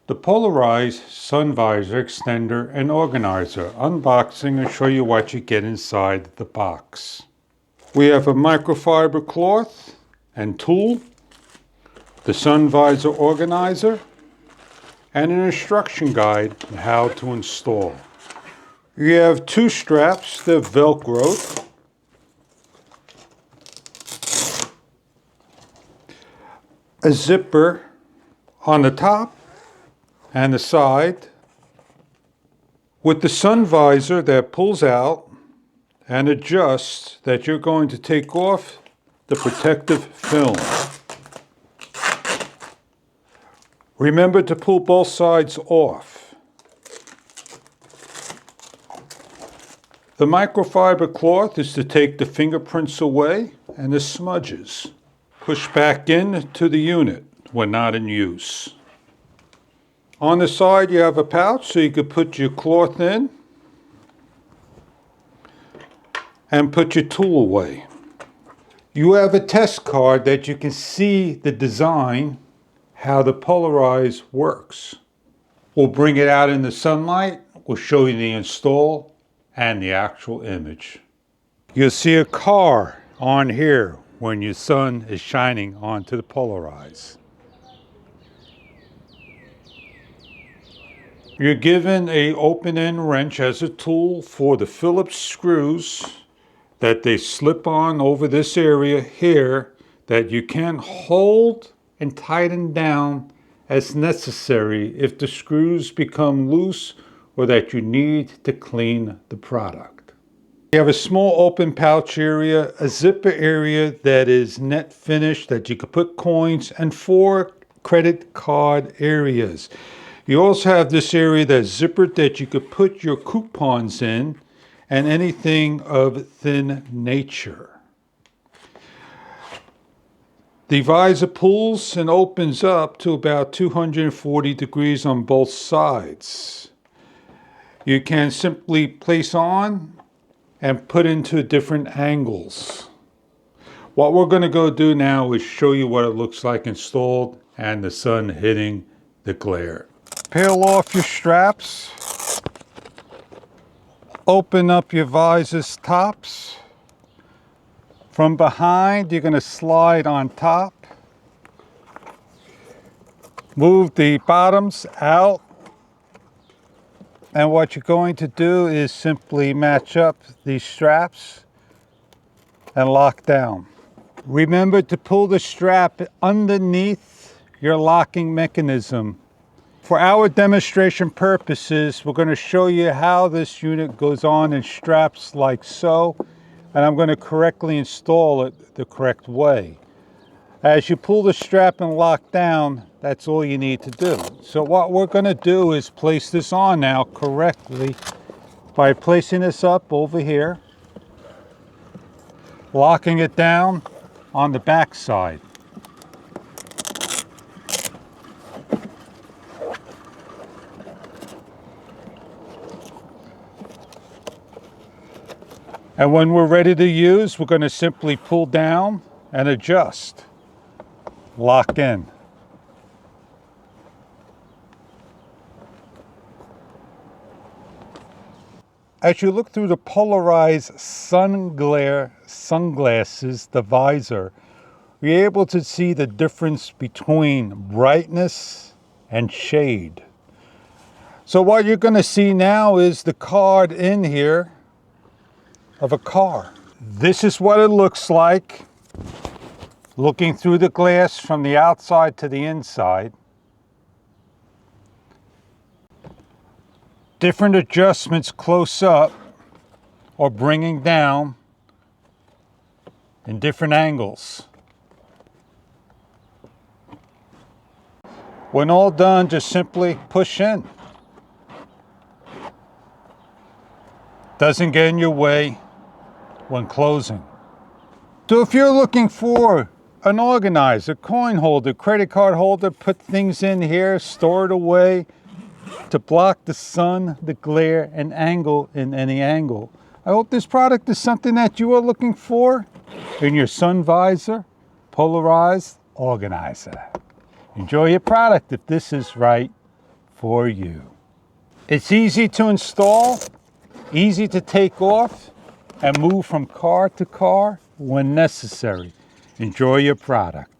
The Polarized Sun Visor Extender and Organizer. Unboxing and show you what you get inside the box. We have a microfiber cloth and tool, the Sun Visor Organizer, and an instruction guide on how to install. You have two straps, they're Velcro. A zipper on the top and the side with the sun visor that pulls out and adjusts that you're going to take off the protective film. Remember to pull both sides off. The microfiber cloth is to take the fingerprints away and the smudges. Push back in to the unit when not in use. On the side you have a pouch so you could put your cloth in and put your tool away. You have a test card that you can see the design, how the Polarized works. We'll bring it out in the sunlight, we'll show you the install and the actual image. You'll see a car on here when your sun is shining onto the Polarized. You're given an open-end wrench as a tool for the Phillips screws that they slip on over this area here that you can hold and tighten down as necessary if the screws become loose or that you need to clean the product. You have a small open pouch area, a zipper area that is net finished that you could put coins, and 4 credit card areas. You also have this area that's zippered that you could put your coupons in and anything of thin nature. The visor pulls and opens up to about 240 degrees on both sides. You can simply place on and put into different angles. What we're going to go do now is show you what it looks like installed and the sun hitting the glare. Peel off your straps, open up your visor's tops. From behind, you're going to slide on top. Move the bottoms out. And what you're going to do is simply match up these straps and lock down. Remember to pull the strap underneath your locking mechanism. For our demonstration purposes, we're going to show you how this unit goes on in straps like so, and I'm going to correctly install it the correct way. As you pull the strap and lock down, that's all you need to do. So what we're going to do is place this on now correctly by placing this up over here, locking it down on the back side. And when we're ready to use, we're going to simply pull down and adjust. Lock in. As you look through the Polarized sun glare sunglasses, the visor, you're able to see the difference between brightness and shade. So what you're going to see now is the card in here of a car. This is what it looks like looking through the glass from the outside to the inside. Different adjustments close up or bringing down in different angles. When all done, just simply push in. Doesn't get in your way when closing. So if you're looking for an organizer, coin holder, credit card holder, put things in here, store it away to block the sun, the glare, and angle in any angle. I hope this product is something that you are looking for in your sun visor, Polarized organizer. Enjoy your product if this is right for you. It's easy to install, easy to take off, and move from car to car when necessary. Enjoy your product.